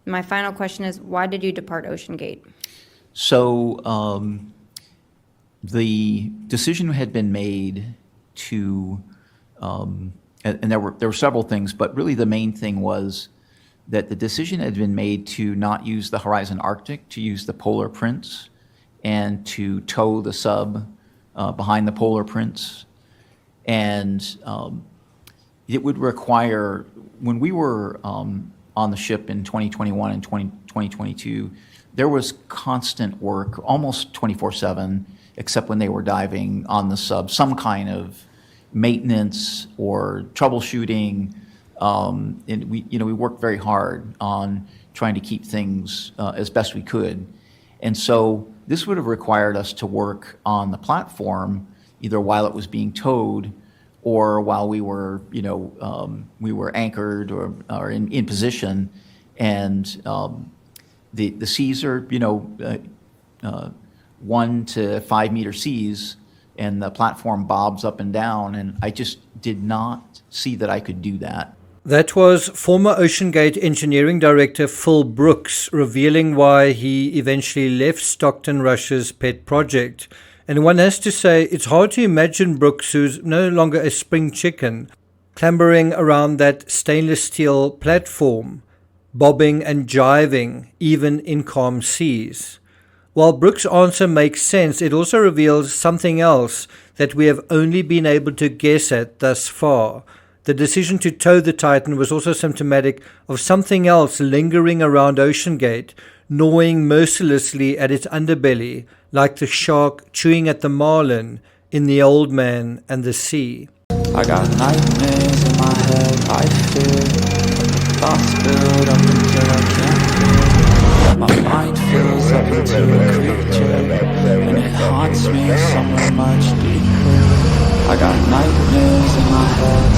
My final question is, why did you depart OceanGate? So the decision had been made to, and there were several things, but really the main thing was that the decision had been made to not use the Horizon Arctic, to use the Polar Prince, and to tow the sub behind the Polar Prince. And it would require, when we were on the ship in 2021 and 2022, there was constant work, almost 24/7, except when they were diving on the sub, some kind of maintenance or troubleshooting. And we worked very hard on trying to keep things as best we could. And so this would have required us to work on the platform either while it was being towed or while we were, we were anchored or in position. And the seas are, 1 to 5 meter seas, and the platform bobs up and down, and I just did not see that I could do that. That was former OceanGate Engineering Director Phil Brooks revealing why he eventually left Stockton Rush's pet project. And one has to say, it's hard to imagine Brooks, who's no longer a spring chicken, clambering around that stainless steel platform, bobbing and jiving, even in calm seas. While Brooks' answer makes sense, it also reveals something else that we have only been able to guess at thus far. The decision to tow the Titan was also symptomatic of something else lingering around OceanGate, gnawing mercilessly at its underbelly, like the shark chewing at the marlin in The Old Man and the Sea. I got nightmares in my head, I fear thoughts build up until I can't feel. My mind fills up into a creature, and it haunts me somewhere much deeper. I got nightmares in my head,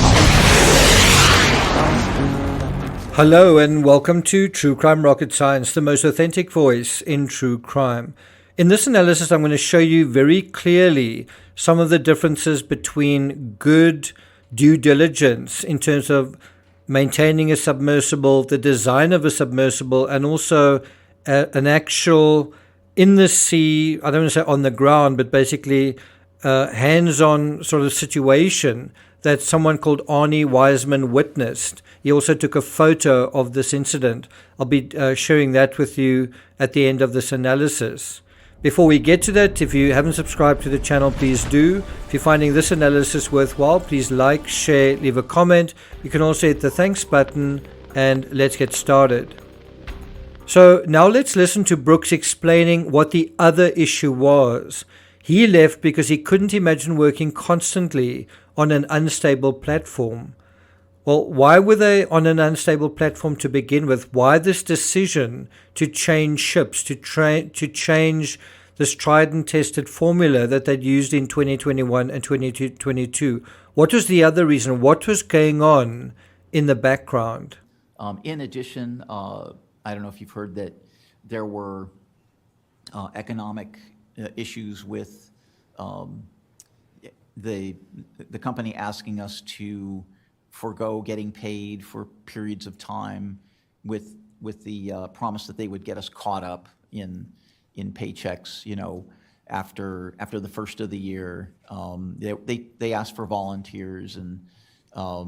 Hello and welcome to True Crime Rocket Science, the most authentic voice in true crime. In this analysis, I'm going to show you very clearly some of the differences between good due diligence in terms of maintaining a submersible, the design of a submersible, and also an actual in the sea, I don't want to say on the ground, but basically hands-on sort of situation that someone called Arnie Wiseman witnessed. He also took a photo of this incident. I'll be sharing that with you at the end of this analysis. Before we get to that, if you haven't subscribed to the channel, please do. If you're finding this analysis worthwhile, please like, share, leave a comment. You can also hit the thanks button, and let's get started. So now let's listen to Brooks explaining what the other issue was. He left because he couldn't imagine working constantly on an unstable platform. Well, why were they on an unstable platform to begin with? Why this decision to change ships, to change this tried and tested formula that they'd used in 2021 and 2022? What was the other reason? What was going on in the background? In addition, I don't know if you've heard that there were economic issues with the company asking us to forego getting paid for periods of time with the promise that they would get us caught up in paychecks, after the first of the year. They asked for volunteers, and I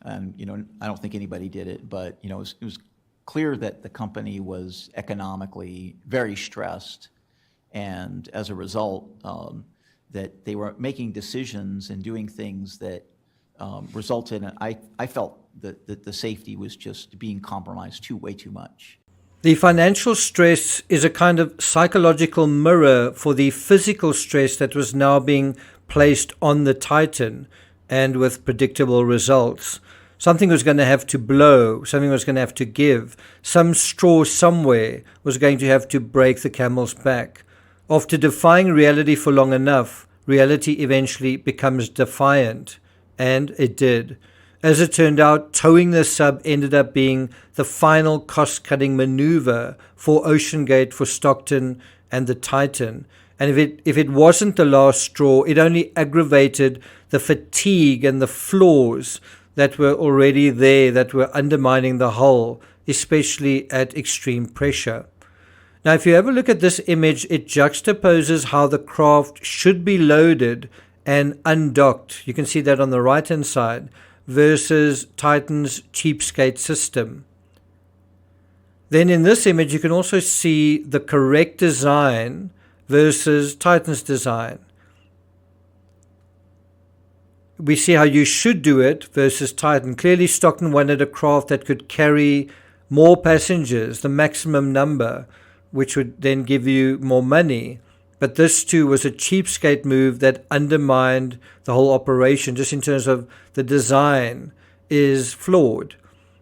don't think anybody did it, but it was clear that the company was economically very stressed, and as a result, that they were making decisions and doing things that resulted in, I felt that the safety was just being compromised way too much. The financial stress is a kind of psychological mirror for the physical stress that was now being placed on the Titan, and with predictable results. Something was going to have to blow, something was going to have to give. Some straw somewhere was going to have to break the camel's back. After defying reality for long enough, reality eventually becomes defiant. And it did. As it turned out, towing the sub ended up being the final cost-cutting maneuver for OceanGate, for Stockton, and the Titan. And if it wasn't the last straw, it only aggravated the fatigue and the flaws that were already there, that were undermining the hull especially at extreme pressure. Now, if you have a look at this image, it juxtaposes how the craft should be loaded and undocked. You can see that on the right-hand side versus Titan's cheapskate system. Then in this image, you can also see the correct design versus Titan's design. We see how you should do it versus Titan. Clearly, Stockton wanted a craft that could carry more passengers, the maximum number, which would then give you more money. But this too was a cheapskate move that undermined the whole operation, just in terms of the design is flawed.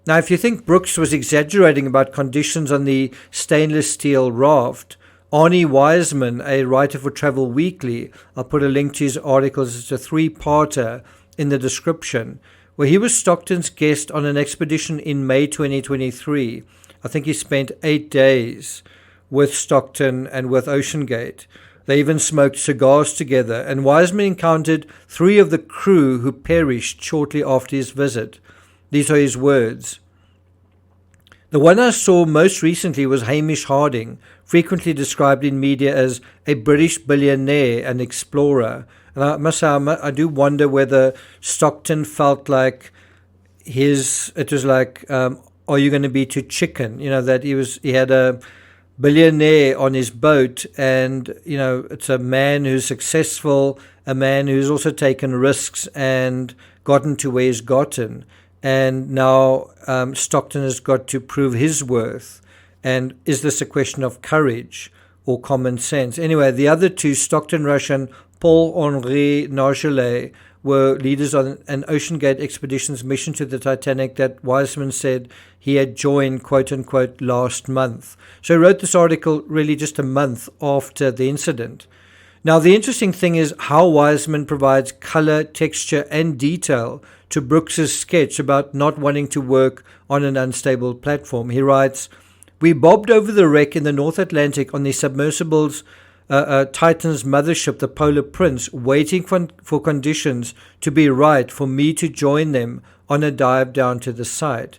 Now, if you think Brooks was exaggerating about conditions on the stainless steel raft, Arnie Wiseman, a writer for Travel Weekly, I'll put a link to his articles, it's a 3-parter in the description, where he was Stockton's guest on an expedition in May 2023. I think he spent 8 days with Stockton and with OceanGate. They even smoked cigars together, and Wiseman encountered 3 of the crew who perished shortly after his visit. These are his words. The one I saw most recently was Hamish Harding, frequently described in media as a British billionaire and explorer. And I must say, I do wonder whether Stockton felt like it was like, are you going to be too chicken? You know, that he had a billionaire on his boat, and, you know, it's a man who's successful, a man who's also taken risks and gotten to where he's gotten. And now Stockton has got to prove his worth. And is this a question of courage or common sense? Anyway, the other 2, Stockton Rush and Paul-Henri Nargelet, were leaders on an OceanGate expedition's mission to the Titanic that Wiseman said he had joined, quote-unquote, last month. So he wrote this article really just a month after the incident. Now, the interesting thing is how Wiseman provides color, texture, and detail to Brooks's sketch about not wanting to work on an unstable platform. He writes, "We bobbed over the wreck in the North Atlantic on the submersible's Titan's mothership, the Polar Prince, waiting for conditions to be right for me to join them on a dive down to the site.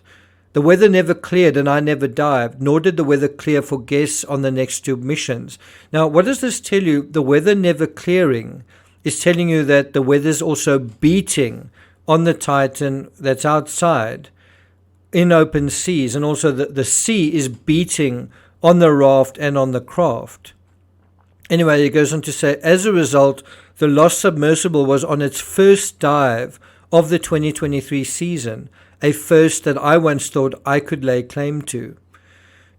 The weather never cleared and I never dived, nor did the weather clear for guests on the next 2 missions." Now, what does this tell you? The weather never clearing is telling you that the weather's also beating on the Titan that's outside in open seas, and also the sea is beating on the raft and on the craft. Anyway, he goes on to say, as a result, the lost submersible was on its first dive of the 2023 season, a first that I once thought I could lay claim to.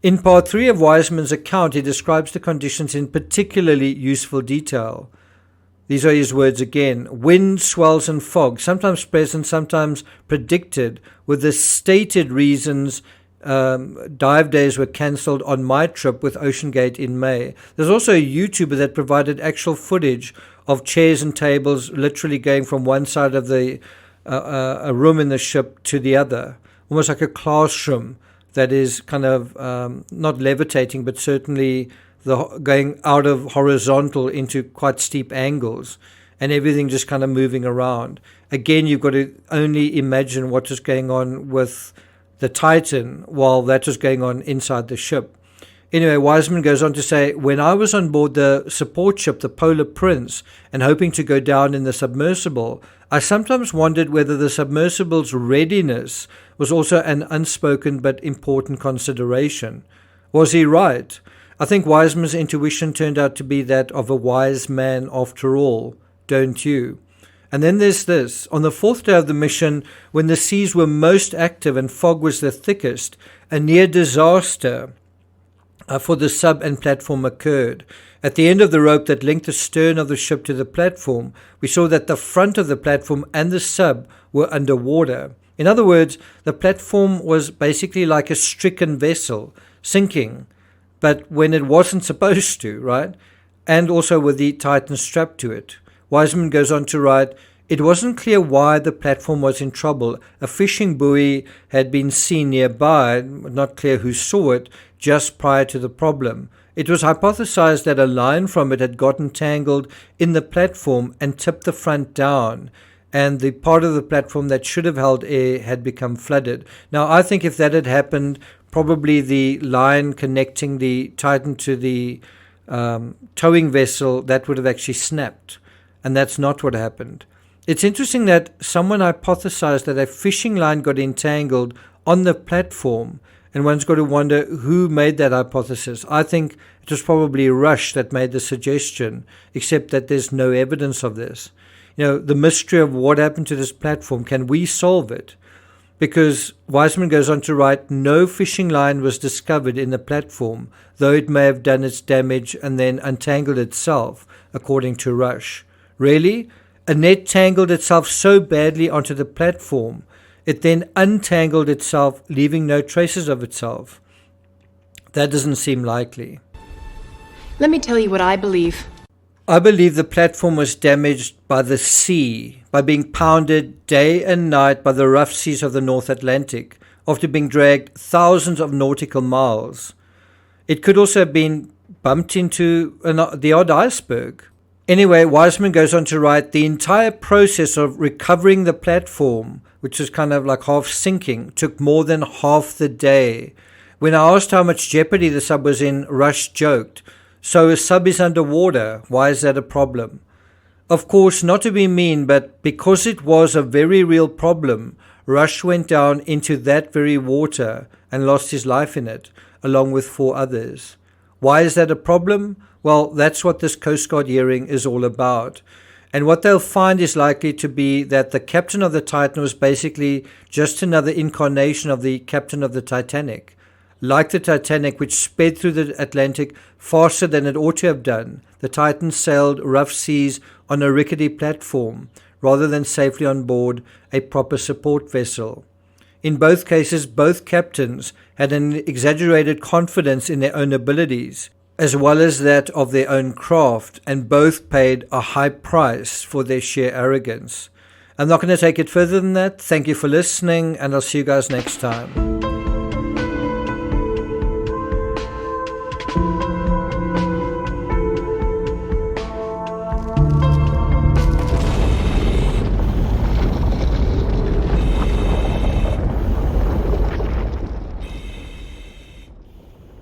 In part 3 of Wiseman's account, he describes the conditions in particularly useful detail. These are his words again. Wind, swells and fog, sometimes present, sometimes predicted, with the stated reasons dive days were cancelled on my trip with OceanGate in May. There's also a YouTuber that provided actual footage of chairs and tables literally going from one side of the a room in the ship to the other, almost like a classroom that is kind of not levitating, but certainly going out of horizontal into quite steep angles, and everything just kind of moving around. Again, you've got to only imagine what was going on with the Titan while that was going on inside the ship. Anyway, Wiseman goes on to say, when I was on board the support ship, the Polar Prince, and hoping to go down in the submersible, I sometimes wondered whether the submersible's readiness was also an unspoken but important consideration. Was he right? I think Wiseman's intuition turned out to be that of a wise man after all, don't you? And then there's this. On the 4th day of the mission, when the seas were most active and fog was the thickest, a near disaster for the sub and platform occurred. At the end of the rope that linked the stern of the ship to the platform, we saw that the front of the platform and the sub were underwater. In other words, the platform was basically like a stricken vessel, sinking, but when it wasn't supposed to, right? And also with the Titan strapped to it. Wiseman goes on to write, it wasn't clear why the platform was in trouble. A fishing buoy had been seen nearby, not clear who saw it, just prior to the problem. It was hypothesized that a line from it had gotten tangled in the platform and tipped the front down, and the part of the platform that should have held air had become flooded. Now, I think if that had happened, probably the line connecting the Titan to the towing vessel, that would have actually snapped. And that's not what happened. It's interesting that someone hypothesized that a fishing line got entangled on the platform, and one's got to wonder who made that hypothesis. I think it was probably Rush that made the suggestion, except that there's no evidence of this. The mystery of what happened to this platform, can we solve it? Because Wiseman goes on to write, no fishing line was discovered in the platform, though it may have done its damage and then untangled itself, according to Rush. Really? A net tangled itself so badly onto the platform, it then untangled itself, leaving no traces of itself. That doesn't seem likely. Let me tell you what I believe. I believe the platform was damaged by the sea, by being pounded day and night by the rough seas of the North Atlantic, after being dragged thousands of nautical miles. It could also have been bumped into the odd iceberg. Anyway, Wiseman goes on to write, the entire process of recovering the platform, which is kind of like half sinking, took more than half the day. When I asked how much jeopardy the sub was in, Rush joked, so a sub is underwater, why is that a problem? Of course, not to be mean, but because it was a very real problem, Rush went down into that very water and lost his life in it, along with 4 others. Why is that a problem? Well, that's what this Coast Guard hearing is all about. And what they'll find is likely to be that the captain of the Titan was basically just another incarnation of the captain of the Titanic. Like the Titanic, which sped through the Atlantic faster than it ought to have done, the Titan sailed rough seas on a rickety platform, rather than safely on board a proper support vessel. In both cases, both captains had an exaggerated confidence in their own abilities, as well as that of their own craft, and both paid a high price for their sheer arrogance. I'm not going to take it further than that. Thank you for listening, and I'll see you guys next time.